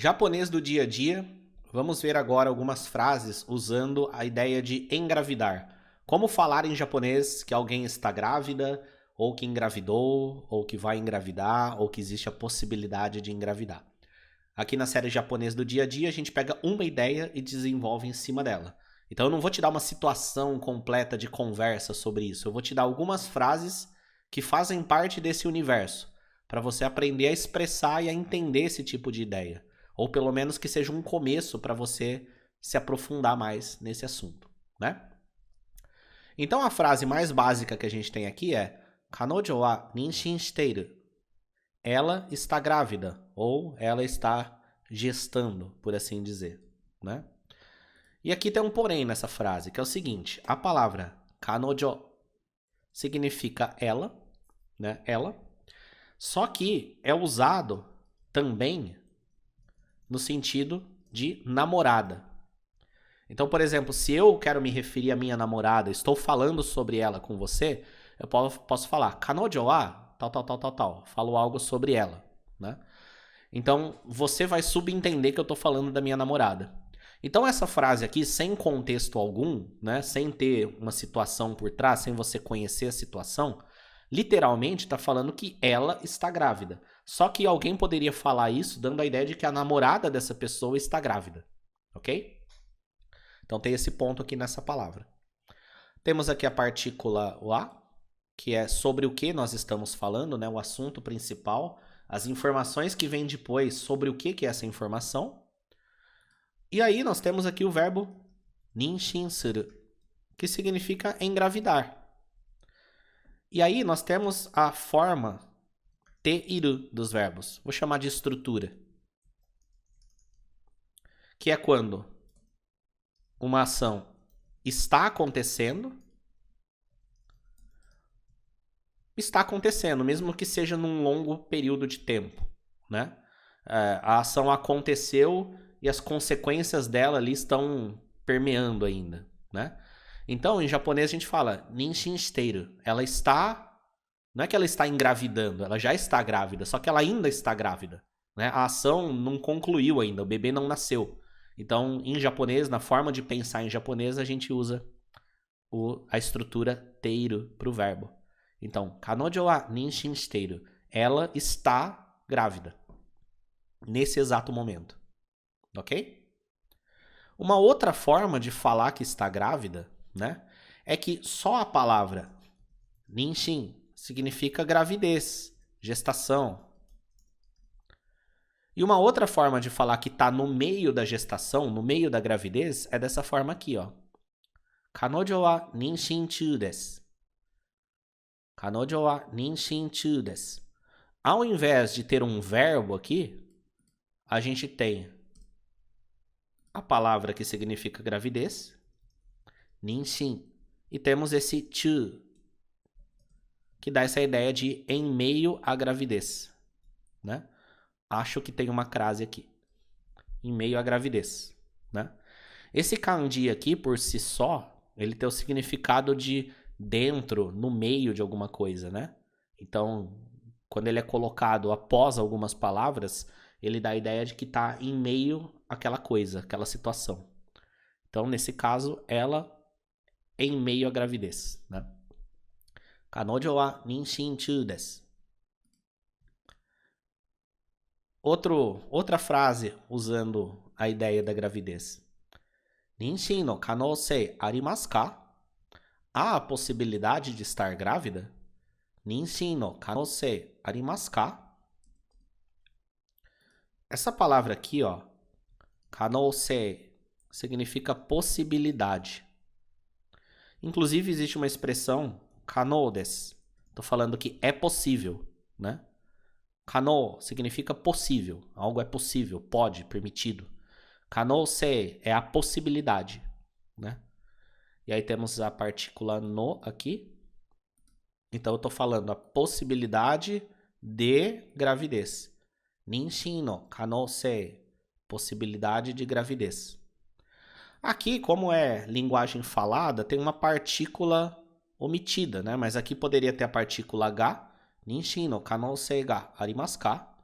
Japonês do dia a dia, vamos ver agora algumas frases usando a ideia de engravidar. Como falar em japonês que alguém está grávida, ou que engravidou, ou que vai engravidar, ou que existe a possibilidade de engravidar. Aqui na série Japonês do dia a dia, a gente pega uma ideia e desenvolve em cima dela. Então eu não vou te dar uma situação completa de conversa sobre isso. Eu vou te dar algumas frases que fazem parte desse universo, para você aprender a expressar e a entender esse tipo de ideia. Ou pelo menos que seja um começo para você se aprofundar mais nesse assunto, né? Então a frase mais básica que a gente tem aqui é Kanojo wa ninshin shiteiru. Ela está grávida, ou ela está gestando, por assim dizer, né? E aqui tem um porém nessa frase, que é o seguinte, a palavra kanojo significa ela, né? Ela, só que é usado também no sentido de namorada. Então, por exemplo, se eu quero me referir à minha namorada, estou falando sobre ela com você, eu posso falar kanojo wa tal. Falo algo sobre ela, né? Então, você vai subentender que eu estou falando da minha namorada. Então, essa frase aqui, sem contexto algum, né, sem ter uma situação por trás, sem você conhecer a situação, literalmente está falando que ela está grávida. Só que alguém poderia falar isso dando a ideia de que a namorada dessa pessoa está grávida, ok? Então, tem esse ponto aqui nessa palavra. Temos aqui a partícula wa, que é sobre o que nós estamos falando, né, o assunto principal, as informações que vêm depois sobre o que é essa informação. E aí nós temos aqui o verbo ninshin suru, que significa engravidar. E aí nós temos a forma te-iru dos verbos. Vou chamar de estrutura. Que é quando uma ação está acontecendo, mesmo que seja num longo período de tempo, né? A ação aconteceu e as consequências dela ali estão permeando ainda, né? Então, em japonês a gente fala ninshin shiteiru. Ela está, não é que ela está engravidando, ela já está grávida, só que ela ainda está grávida, né? A ação não concluiu ainda, o bebê não nasceu. Então, em japonês, na forma de pensar em japonês, a gente usa a estrutura teiru para o verbo. Então, kanojo wa ninshin shiteiru. Ela está grávida nesse exato momento. Ok? Uma outra forma de falar que está grávida, né, é que só a palavra ninshin significa gravidez, gestação. E uma outra forma de falar que está no meio da gestação, no meio da gravidez, é dessa forma aqui, ó. Kanojo wa ninshin chū desu. Kanojo wa ninshin chū desu. Ao invés de ter um verbo aqui, a gente tem a palavra que significa gravidez, ninshin, e temos esse chū, que dá essa ideia de em meio à gravidez, né? Acho que tem uma crase aqui. Em meio à gravidez, né? Esse kanji aqui, por si só, ele tem o significado de dentro, no meio de alguma coisa, né? Então, quando ele é colocado após algumas palavras, ele dá a ideia de que está em meio àquela coisa, aquela situação. Então, nesse caso, ela em meio à gravidez, né? Kanojo wa ninshin chū desu. Outra frase usando a ideia da gravidez. Ninshin no kanousei arimasu ka? Há a possibilidade de estar grávida? Ninshin no kanousei arimasu ka? Essa palavra aqui, ó, kanousei, significa possibilidade. Inclusive existe uma expressão kanou desu. Estou falando que é possível, né? Kano significa possível, algo é possível, pode, permitido. Kanousei é a possibilidade, né? E aí temos a partícula no aqui. Então eu estou falando a possibilidade de gravidez. Ninshin no kanousei, possibilidade de gravidez. Aqui, como é linguagem falada, tem uma partícula omitida, né? Mas aqui poderia ter a partícula ga, ninshin no kanousei ga arimasu ka?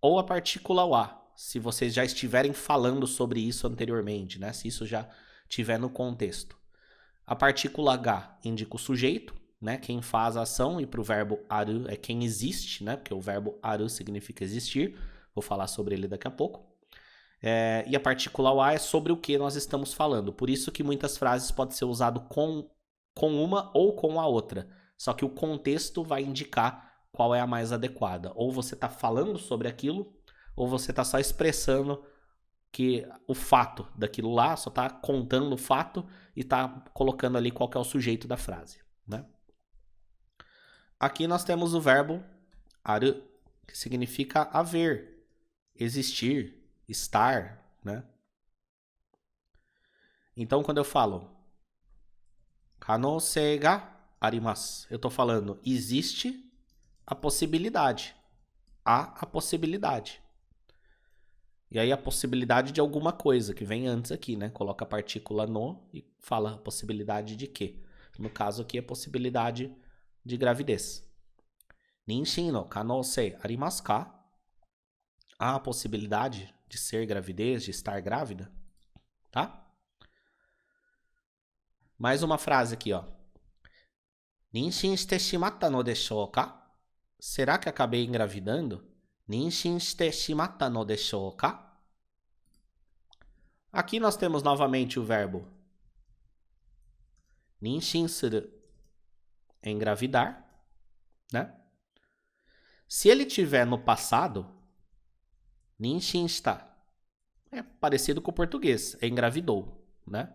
Ou a partícula wa, se vocês já estiverem falando sobre isso anteriormente, né? Se isso já estiver no contexto. A partícula H indica o sujeito, né? Quem faz a ação, e para o verbo aru é quem existe, né? Porque o verbo aru significa existir. Vou falar sobre ele daqui a pouco. E a partícula wa é sobre o que nós estamos falando. Por isso que muitas frases podem ser usadas com uma ou com a outra. Só que o contexto vai indicar qual é a mais adequada. Ou você está falando sobre aquilo, ou você está só expressando que o fato daquilo lá, só está contando o fato e está colocando ali qual que é o sujeito da frase, né? Aqui nós temos o verbo aru, que significa haver, existir, estar, né? Então, quando eu falo kanosei ga arimasu, eu estou falando existe a possibilidade. Há a possibilidade. E aí a possibilidade de alguma coisa, que vem antes aqui, né? Coloca a partícula no e fala a possibilidade de quê? No caso aqui, a possibilidade de gravidez. Ninshin no kanosei arimasu ka? Há a possibilidade de ser gravidez, de estar grávida, tá? Mais uma frase aqui, ó. Ninshin shite shimatta no deshou ka? Será que acabei engravidando? Ninshin shite shimatta no deshou ka? Aqui nós temos novamente o verbo ninshin suru, engravidar, né? Se ele tiver no passado, ninshin shita, é parecido com o português, engravidou, né?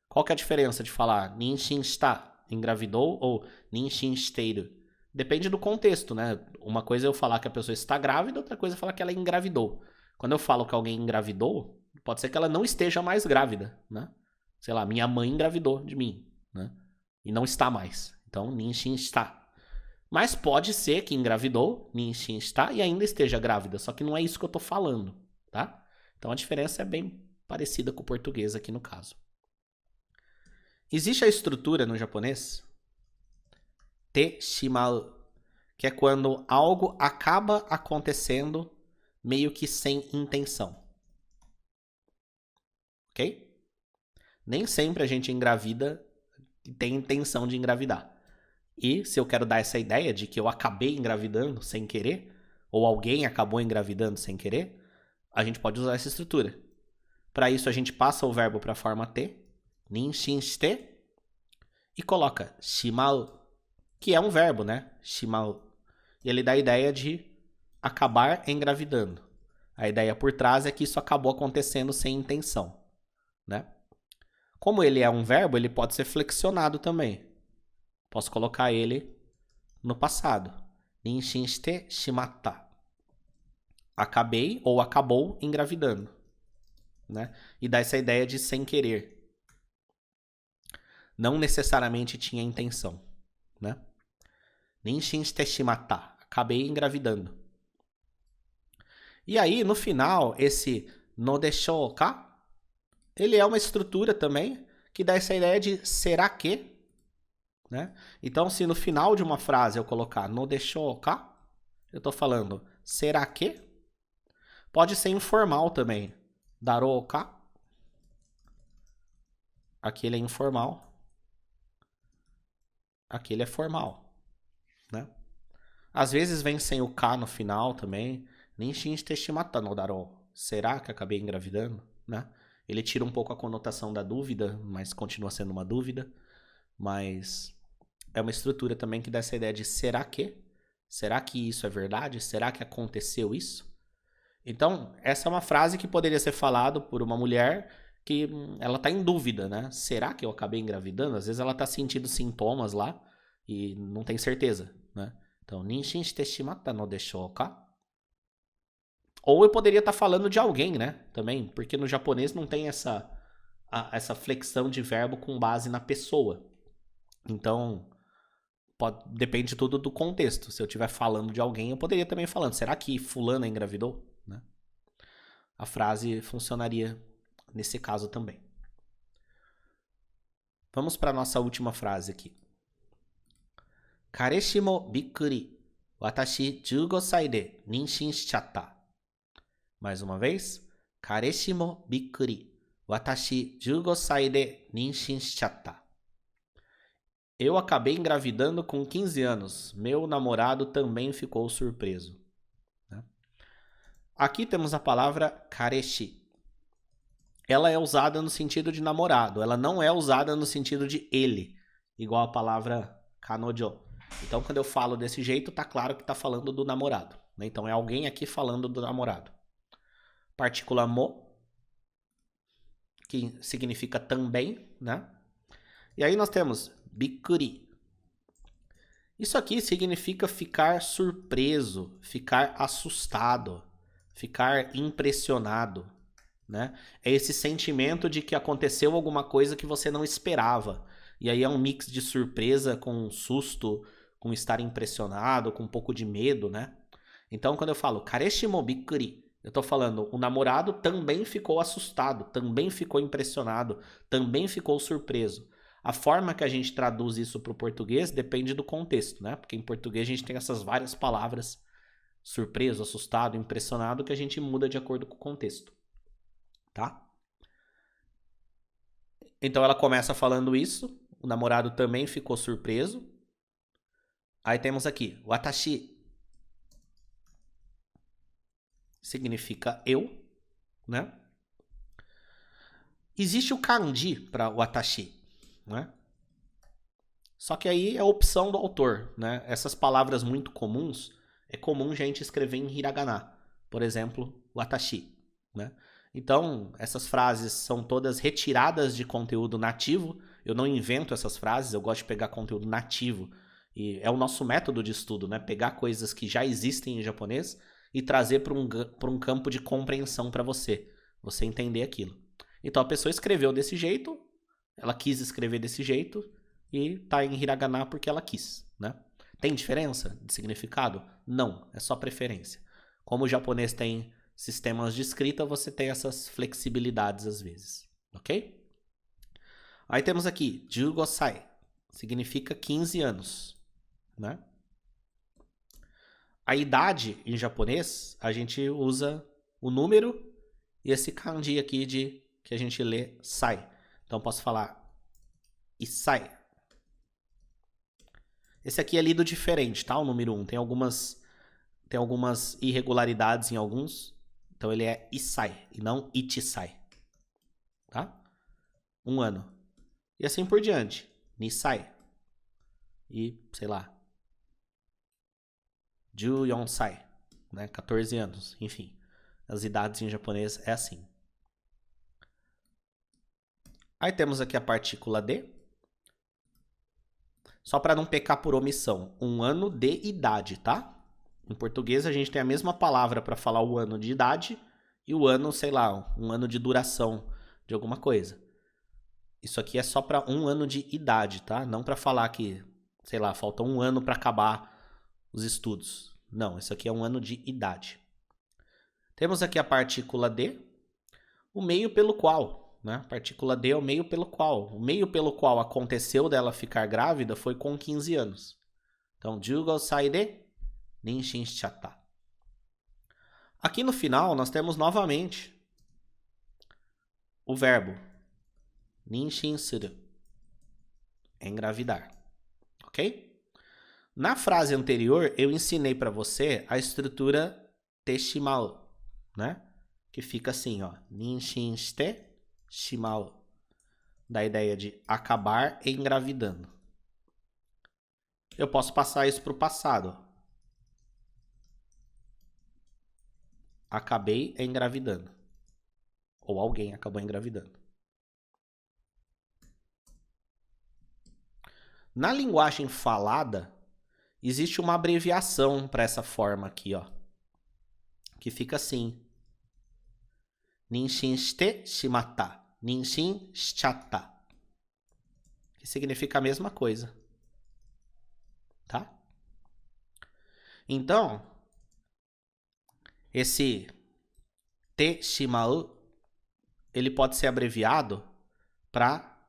Qual que é a diferença de falar ninshin shita, engravidou, ou ninshin shiteiru? Depende do contexto, né? Uma coisa é eu falar que a pessoa está grávida, outra coisa é falar que ela engravidou. Quando eu falo que alguém engravidou, pode ser que ela não esteja mais grávida, né? Sei lá, minha mãe engravidou de mim, né? E não está mais. Então, ninshin está. Mas pode ser que engravidou, ninshin está, e ainda esteja grávida. Só que não é isso que eu tô falando, tá? Então, a diferença é bem parecida com o português aqui no caso. Existe a estrutura no japonês te shimau, que é quando algo acaba acontecendo meio que sem intenção. Ok? Nem sempre a gente engravida e tem intenção de engravidar. E se eu quero dar essa ideia de que eu acabei engravidando sem querer, ou alguém acabou engravidando sem querer, a gente pode usar essa estrutura. Para isso a gente passa o verbo para a forma T, ninshin shite, e coloca shimau, que é um verbo, né? Shimau. E ele dá a ideia de acabar engravidando. A ideia por trás é que isso acabou acontecendo sem intenção, né? Como ele é um verbo, ele pode ser flexionado também. Posso colocar ele no passado. Ninshin shite shimatta. Acabei ou acabou engravidando, né? E dá essa ideia de sem querer. Não necessariamente tinha intenção, né? Ninshin shite shimatta. Acabei engravidando. E aí, no final, esse no deshou ka, ele é uma estrutura também que dá essa ideia de será que, né? Então, se no final de uma frase eu colocar no deshou ka, eu estou falando será que? Pode ser informal também. Darou ka. Aqui ele é informal. Aqui ele é formal, né? Às vezes vem sem o ka no final também. Ninshin shite shimatta no darou. Será que acabei engravidando, né? Ele tira um pouco a conotação da dúvida, mas continua sendo uma dúvida. Mas é uma estrutura também que dá essa ideia de será que? Será que isso é verdade? Será que aconteceu isso? Então, essa é uma frase que poderia ser falada por uma mulher que ela está em dúvida, né? Será que eu acabei engravidando? Às vezes ela está sentindo sintomas lá e não tem certeza, né? Então, ninshin shite shimatta no deshou ka? Ou eu poderia estar falando de alguém, né? Também, porque no japonês não tem essa flexão de verbo com base na pessoa. Então, depende tudo do contexto. Se eu estiver falando de alguém, eu poderia também falando, será que fulana engravidou? Né? A frase funcionaria nesse caso também. Vamos para a nossa última frase aqui. Kareshi mo bikkuri. Watashi 15 sai de ninshin shichatta. Mais uma vez. Kareshi mo bikkuri. Watashi 15 sai de ninshin shichatta. Eu acabei engravidando com 15 anos. Meu namorado também ficou surpreso. Aqui temos a palavra kareshi. Ela é usada no sentido de namorado. Ela não é usada no sentido de ele. Igual a palavra kanojo. Então, quando eu falo desse jeito, tá claro que tá falando do namorado. Né? Então, é alguém aqui falando do namorado. Partícula mo, que significa também, né? E aí nós temos bikkuri. Isso aqui significa ficar surpreso, ficar assustado, ficar impressionado, né? É esse sentimento de que aconteceu alguma coisa que você não esperava. E aí é um mix de surpresa com susto, com estar impressionado, com um pouco de medo, né? Então, quando eu falo kareshi mo bikkuri, eu tô falando, o namorado também ficou assustado, também ficou impressionado, também ficou surpreso. A forma que a gente traduz isso para o português depende do contexto, né? Porque em português a gente tem essas várias palavras, surpreso, assustado, impressionado, que a gente muda de acordo com o contexto, tá? Então ela começa falando isso, o namorado também ficou surpreso. Aí temos aqui, watashi significa eu, né? Existe o kanji para watashi, né? Só que aí é a opção do autor, né? Essas palavras muito comuns, é comum gente escrever em hiragana. Por exemplo, watashi, né? Então, essas frases são todas retiradas de conteúdo nativo. Eu não invento essas frases, eu gosto de pegar conteúdo nativo. E é o nosso método de estudo, né? Pegar coisas que já existem em japonês e trazer para um campo de compreensão para você entender aquilo. Então, a pessoa escreveu desse jeito, ela quis escrever desse jeito, e tá em hiragana porque ela quis, né? Tem diferença de significado? Não, é só preferência. Como o japonês tem sistemas de escrita, você tem essas flexibilidades às vezes, ok? Aí temos aqui, 15 sai, significa 15 anos, né? A idade em japonês, a gente usa o número e esse kanji aqui de que a gente lê sai. Então posso falar isai. Esse aqui é lido diferente, tá? O número 1. Tem algumas irregularidades em alguns. Então ele é isai e não ichisai. Tá? 1 ano. E assim por diante. Nisai. E, sei lá. 14sai. Né? 14 anos. Enfim. As idades em japonês é assim. Aí temos aqui a partícula de. Só para não pecar por omissão. 1 ano de idade, tá? Em português a gente tem a mesma palavra para falar o ano de idade e o ano, sei lá, 1 ano de duração de alguma coisa. Isso aqui é só para 1 ano de idade, tá? Não para falar que, sei lá, falta 1 ano para acabar os estudos. Não, isso aqui é 1 ano de idade. Temos aqui a partícula de, o meio pelo qual, né? A partícula de é o meio pelo qual. O meio pelo qual aconteceu dela ficar grávida foi com 15 anos. Então, 15 sai de ninshin shichatta. Aqui no final nós temos novamente o verbo ninshin suru, engravidar, ok? Na frase anterior eu ensinei para você a estrutura teshimau, né? Que fica assim, ó, ninshin shite shimau, da ideia de acabar engravidando. Eu posso passar isso para o passado. Acabei engravidando. Ou alguém acabou engravidando. Na linguagem falada, existe uma abreviação para essa forma aqui, ó. Que fica assim. Ninshin shite shimatta. Ninshin shichatta. Que significa a mesma coisa. Tá? Então, esse te shimau, ele pode ser abreviado para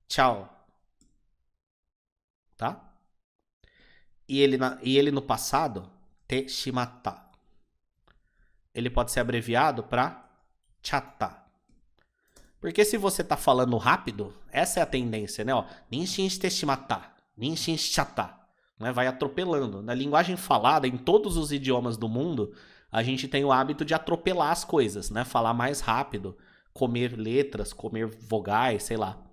tchau. Tá? E ele no passado, te shimatta. ele pode ser abreviado para chatta. Porque se você tá falando rápido, essa é a tendência, né? Ó, ninshin shite shimatta, ninshin shichatta, né? Vai atropelando. Na linguagem falada, em todos os idiomas do mundo, a gente tem o hábito de atropelar as coisas, né? Falar mais rápido, comer letras, comer vogais, sei lá.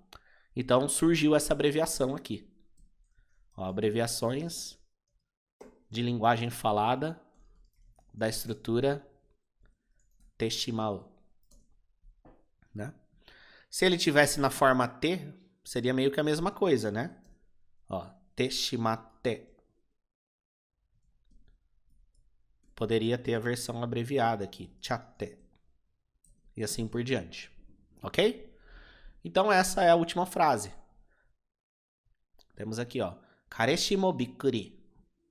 Então surgiu essa abreviação aqui. Ó, abreviações de linguagem falada da estrutura decimal, né? Se ele tivesse na forma T, seria meio que a mesma coisa, né? Ó, teshimate. Poderia ter a versão abreviada aqui, chatte. E assim por diante. Ok? Então essa é a última frase. Temos aqui, ó. Kareshi mo bikkuri.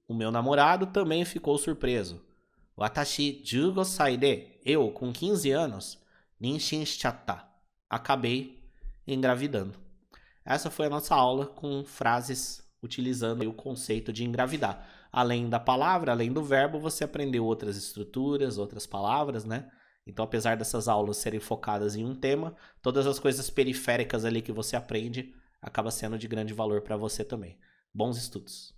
O meu namorado também ficou surpreso. Watashi 15 sai de. Eu, com 15 anos, ninshin shichatta. Acabei engravidando. Essa foi a nossa aula com frases utilizando o conceito de engravidar. Além da palavra, além do verbo, você aprendeu outras estruturas, outras palavras, né? Então, apesar dessas aulas serem focadas em um tema, todas as coisas periféricas ali que você aprende acaba sendo de grande valor para você também. Bons estudos!